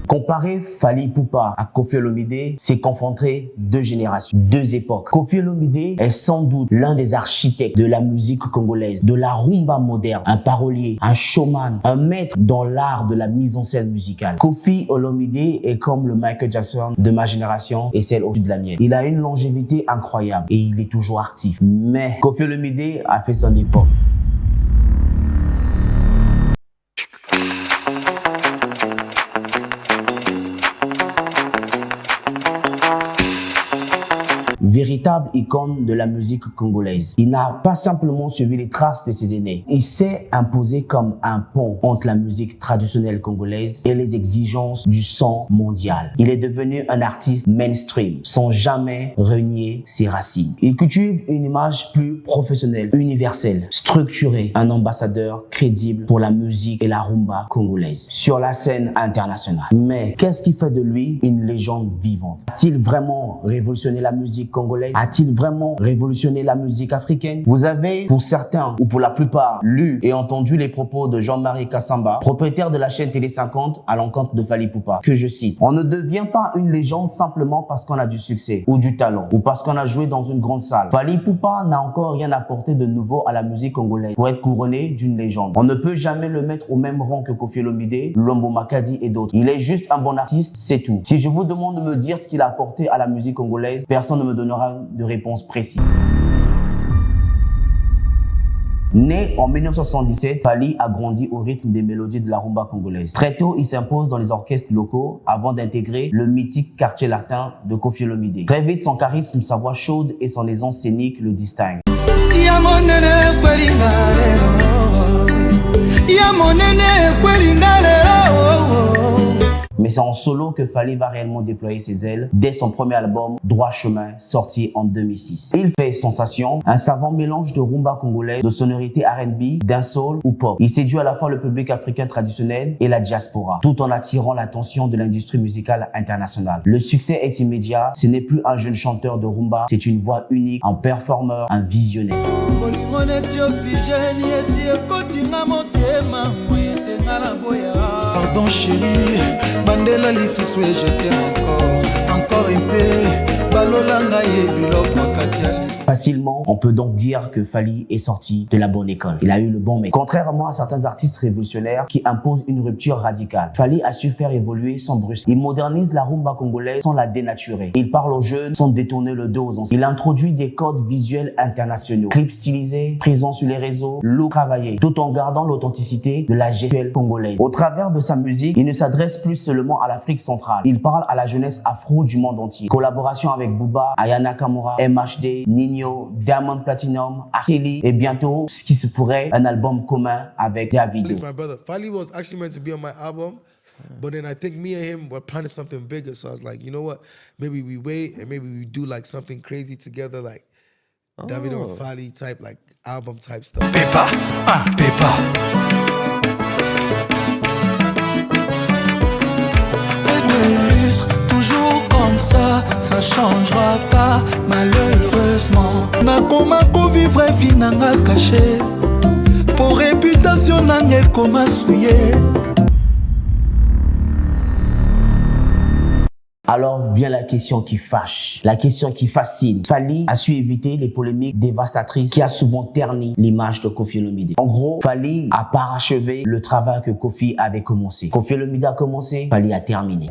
Comparer Fally Ipupa à Koffi Olomide, c'est confronter deux générations, deux époques. Koffi Olomide est sans doute l'un des architectes de la musique congolaise, de la rumba moderne, un parolier, un showman, un maître dans l'art de la mise en scène musicale. Koffi Olomide est comme le Michael Jackson de ma génération et celle au-dessus de la mienne. Il a une longévité incroyable et il est toujours actif. Mais Koffi Olomide a fait son époque. Véritable icône de la musique congolaise. Il n'a pas simplement suivi les traces de ses aînés. Il s'est imposé comme un pont entre la musique traditionnelle congolaise et les exigences du son mondial. Il est devenu un artiste mainstream sans jamais renier ses racines. Il cultive une image plus professionnelle, universelle, structurée, un ambassadeur crédible pour la musique et la rumba congolaise sur la scène internationale. Mais qu'est-ce qui fait de lui une légende vivante? A-t-il vraiment révolutionné la musique congolaise? A-t-il vraiment révolutionné la musique africaine? Vous avez, pour certains ou pour la plupart, lu et entendu les propos de Jean-Marie Kassamba, propriétaire de la chaîne Télé 50, à l'encontre de Fally Ipupa, que je cite: on ne devient pas une légende simplement parce qu'on a du succès ou du talent ou parce qu'on a joué dans une grande salle. Fally Ipupa n'a encore rien apporté de nouveau à la musique congolaise pour être couronné d'une légende. On ne peut jamais le mettre au même rang que Koffi Olomide, Lombo Makadi et d'autres. Il est juste un bon artiste, c'est tout. Si je vous demande de me dire ce qu'il a apporté à la musique congolaise, personne ne me donnera de réponse précise. Né en 1977, Fally a grandi au rythme des mélodies de la rumba congolaise. Très tôt, il s'impose dans les orchestres locaux avant d'intégrer le mythique quartier latin de Koffi Olomide. Très vite, son charisme, sa voix chaude et son aisance scénique le distinguent. Mais c'est en solo que Fally va réellement déployer ses ailes dès son premier album Droit Chemin, sorti en 2006. Il fait sensation, un savant mélange de rumba congolais, de sonorités R&B, dancehall ou pop. Il séduit à la fois le public africain traditionnel et la diaspora, tout en attirant l'attention de l'industrie musicale internationale. Le succès est immédiat, ce n'est plus un jeune chanteur de rumba, c'est une voix unique, un performeur, un visionnaire. Pardon chérie, bandela lisusu et je t'aime encore un peu, balolanga ye biloko katiali. Facilement, on peut donc dire que Fally est sorti de la bonne école. Il a eu le bon mec. Contrairement à certains artistes révolutionnaires qui imposent une rupture radicale, Fally a su faire évoluer sans brusquer. Il modernise la rumba congolaise sans la dénaturer. Il parle aux jeunes sans détourner le dos aux anciens. Il introduit des codes visuels internationaux, clips stylisés, présents sur les réseaux, look travaillé, tout en gardant l'authenticité de la gestuelle congolaise. Au travers de sa musique, il ne s'adresse plus seulement à l'Afrique centrale. Il parle à la jeunesse afro du monde entier. Collaboration avec Booba, Aya Nakamura, MHD, Nino, Diamond Platinum, Akili et bientôt ce qui se pourrait un album commun avec Davido. My brother Fally was actually meant to be on my album, but then I think me and him were planning something bigger. So I was like, you know what? Maybe we wait and maybe we do like something crazy together, like Davido and Fally type, like album type stuff. Pépa, Pépa. Toujours comme ça changera pas malheureusement. Nakoma ko vivre vie nanga caché, pour réputation nanga koma souillé. Alors vient la question qui fâche, la question qui fascine. Fally a su éviter les polémiques dévastatrices qui a souvent terni l'image de Koffi Olomide. En gros, Fally a parachevé le travail que Koffi avait commencé. Koffi Olomide a commencé, Fally a terminé.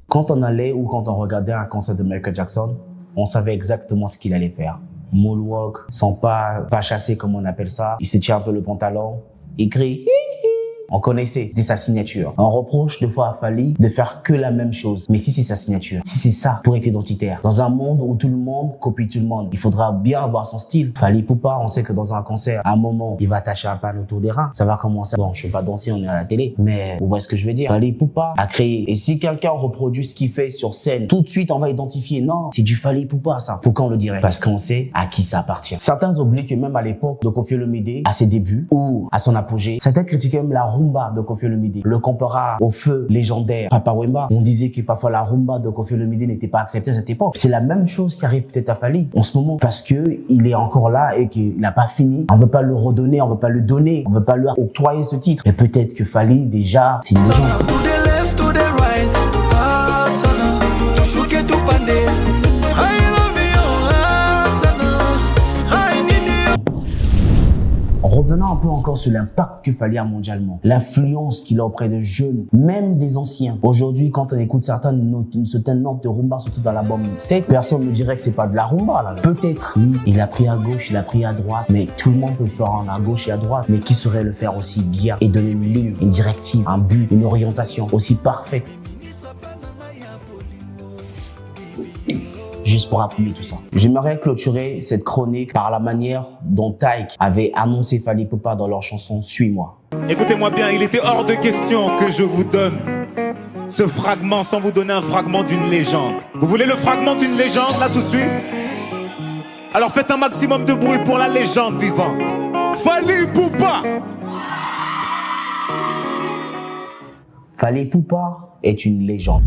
Quand on allait ou quand on regardait un concert de Michael Jackson, on savait exactement ce qu'il allait faire. Moonwalk, sans pas chasser comme on appelle ça. Il se tient un peu le pantalon, il crie. On connaissait, c'était sa signature. On reproche deux fois à Fally de faire que la même chose. Mais si c'est sa signature, si c'est ça pour être identitaire, dans un monde où tout le monde copie tout le monde, il faudra bien avoir son style. Fally Ipupa, on sait que dans un concert, à un moment, il va attacher un pan autour des reins. Ça va commencer. Bon, je vais pas danser, on est à la télé, mais vous voyez ce que je veux dire. Fally Ipupa a créé. Et si quelqu'un reproduit ce qu'il fait sur scène, tout de suite, on va identifier. Non, c'est du Fally Ipupa, ça. Pourquoi on le dirait? Parce qu'on sait à qui ça appartient. Certains oublient que même à l'époque de Koffi Olomide, à ses débuts ou à son apogée, certains critiquaient même la rumba de Koffi Olomide le compara au feu légendaire Papa Wemba, on disait que parfois la rumba de Koffi Olomide n'était pas acceptée à cette époque. C'est la même chose qui arrive peut-être à Fally en ce moment, parce que il est encore là et qu'il n'a pas fini. On veut pas le redonner, on veut pas le donner, on veut pas lui octroyer ce titre. Et peut-être que Fally, déjà, c'est une légende. Revenons un peu encore sur l'impact que Fally a mondialement, l'influence qu'il a auprès de jeunes, même des anciens. Aujourd'hui, quand on écoute certaines notes de rumba, surtout dans l'album 7, personne ne dirait que c'est pas de la rumba là. Peut-être, oui, il a pris à gauche, il a pris à droite, mais tout le monde peut le faire à gauche et à droite. Mais qui saurait le faire aussi bien et donner une ligne, une directive, un but, une orientation aussi parfaite? Juste pour appuyer tout ça. J'aimerais clôturer cette chronique par la manière dont Taïk avait annoncé Fally Ipupa dans leur chanson Suis-moi. Écoutez-moi bien, il était hors de question que je vous donne ce fragment sans vous donner un fragment d'une légende. Vous voulez le fragment d'une légende là tout de suite? Alors faites un maximum de bruit pour la légende vivante. Fally Ipupa! Fally Ipupa est une légende.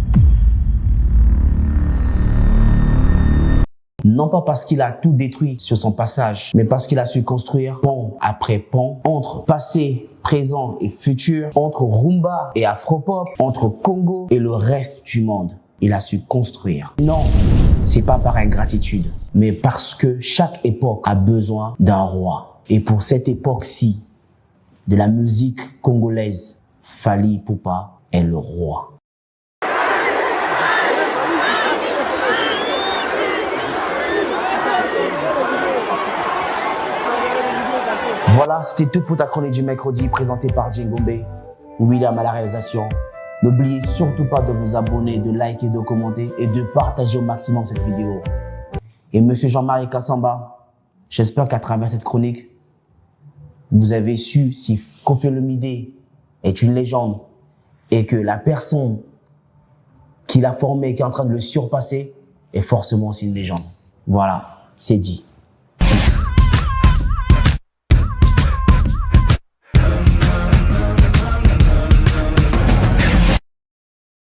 Non pas parce qu'il a tout détruit sur son passage, mais parce qu'il a su construire pont après pont, entre passé, présent et futur, entre rumba et afropop, entre Congo et le reste du monde. Il a su construire. Non, c'est pas par ingratitude, mais parce que chaque époque a besoin d'un roi. Et pour cette époque-ci, de la musique congolaise, Fally Ipupa est le roi. Voilà, c'était tout pour ta chronique du mercredi présentée par Djengombe, William à la réalisation. N'oubliez surtout pas de vous abonner, de liker, de commenter et de partager au maximum cette vidéo. Et monsieur Jean-Marie Kassamba, j'espère qu'à travers cette chronique, vous avez su si Koffi Olomide est une légende et que la personne qui l'a formé, qui est en train de le surpasser, est forcément aussi une légende. Voilà, c'est dit.